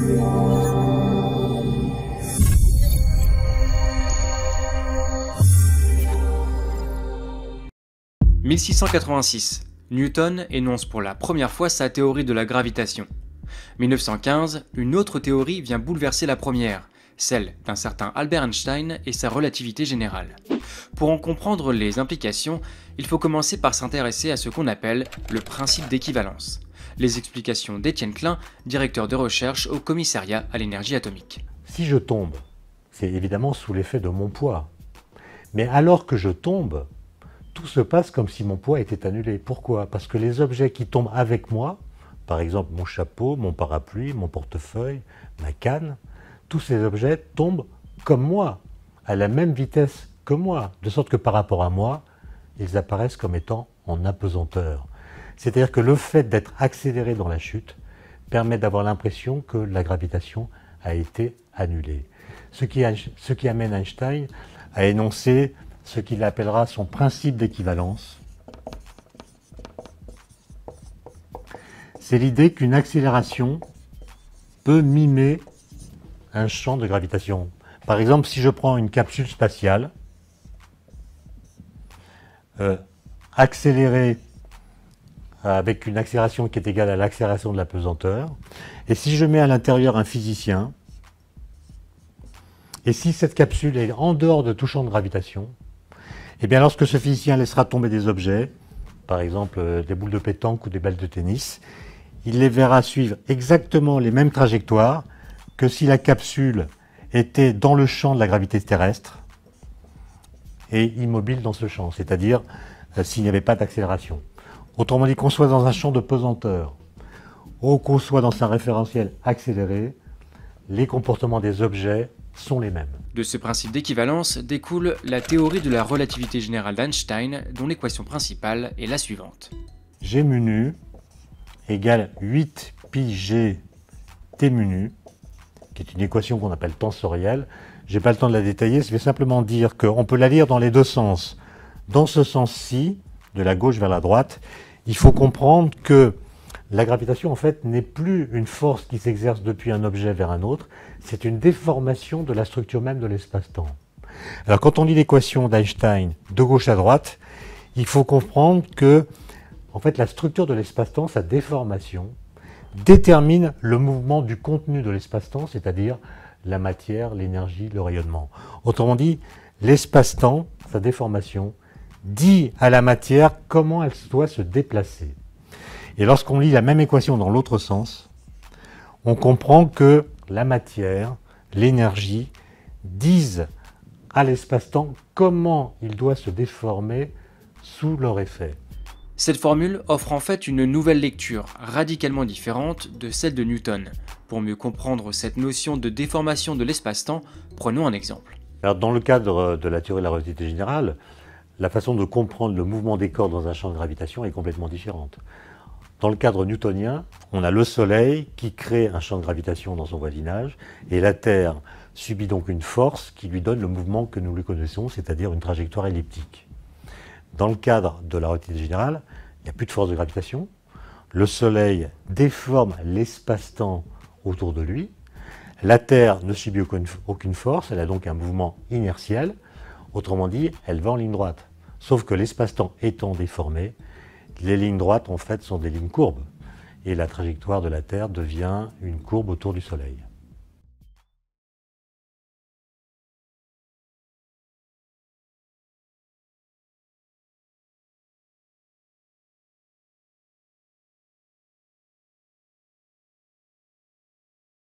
« 1686. Newton énonce pour la première fois sa théorie de la gravitation. 1915, une autre théorie vient bouleverser la première, celle d'un certain Albert Einstein et sa relativité générale. Pour en comprendre les implications, il faut commencer par s'intéresser à ce qu'on appelle le principe d'équivalence. Les explications d'Étienne Klein, directeur de recherche au commissariat à l'énergie atomique. Si je tombe, c'est évidemment sous l'effet de mon poids. Mais alors que je tombe, tout se passe comme si mon poids était annulé. Pourquoi? Parce que les objets qui tombent avec moi, par exemple mon chapeau, mon parapluie, mon portefeuille, ma canne, tous ces objets tombent comme moi, à la même vitesse que moi, de sorte que par rapport à moi, ils apparaissent comme étant en apesanteur. C'est-à-dire que le fait d'être accéléré dans la chute permet d'avoir l'impression que la gravitation a été annulée. Ce qui amène Einstein à énoncer ce qu'il appellera son principe d'équivalence. C'est l'idée qu'une accélération peut mimer un champ de gravitation. Par exemple, si je prends une capsule spatiale, accélérée avec une accélération qui est égale à l'accélération de la pesanteur, et si je mets à l'intérieur un physicien, et si cette capsule est en dehors de tout champ de gravitation, et bien lorsque ce physicien laissera tomber des objets, par exemple des boules de pétanque ou des balles de tennis, il les verra suivre exactement les mêmes trajectoires que si la capsule était dans le champ de la gravité terrestre et immobile dans ce champ, c'est-à-dire s'il n'y avait pas d'accélération. Autrement dit, qu'on soit dans un champ de pesanteur ou qu'on soit dans un référentiel accéléré, les comportements des objets sont les mêmes. De ce principe d'équivalence découle la théorie de la relativité générale d'Einstein, dont l'équation principale est la suivante. G mu nu égale 8 pi g t mu nu, qui est une équation qu'on appelle tensorielle. Je n'ai pas le temps de la détailler, je vais simplement dire qu'on peut la lire dans les deux sens. Dans ce sens-ci, de la gauche vers la droite, il faut comprendre que la gravitation, en fait, n'est plus une force qui s'exerce depuis un objet vers un autre, c'est une déformation de la structure même de l'espace-temps. Alors, quand on lit l'équation d'Einstein de gauche à droite, il faut comprendre que, en fait, la structure de l'espace-temps, sa déformation, détermine le mouvement du contenu de l'espace-temps, c'est-à-dire la matière, l'énergie, le rayonnement. Autrement dit, l'espace-temps, sa déformation, dit à la matière comment elle doit se déplacer. Et lorsqu'on lit la même équation dans l'autre sens, on comprend que la matière, l'énergie, disent à l'espace-temps comment il doit se déformer sous leur effet. Cette formule offre en fait une nouvelle lecture, radicalement différente de celle de Newton. Pour mieux comprendre cette notion de déformation de l'espace-temps, prenons un exemple. Alors, dans le cadre de la théorie de la relativité générale, la façon de comprendre le mouvement des corps dans un champ de gravitation est complètement différente. Dans le cadre newtonien, on a le Soleil qui crée un champ de gravitation dans son voisinage et la Terre subit donc une force qui lui donne le mouvement que nous lui connaissons, c'est-à-dire une trajectoire elliptique. Dans le cadre de la relativité générale, il n'y a plus de force de gravitation. Le Soleil déforme l'espace-temps autour de lui. La Terre ne subit aucune force, elle a donc un mouvement inertiel. Autrement dit, elle va en ligne droite. Sauf que l'espace-temps étant déformé, les lignes droites, en fait, sont des lignes courbes. Et la trajectoire de la Terre devient une courbe autour du Soleil.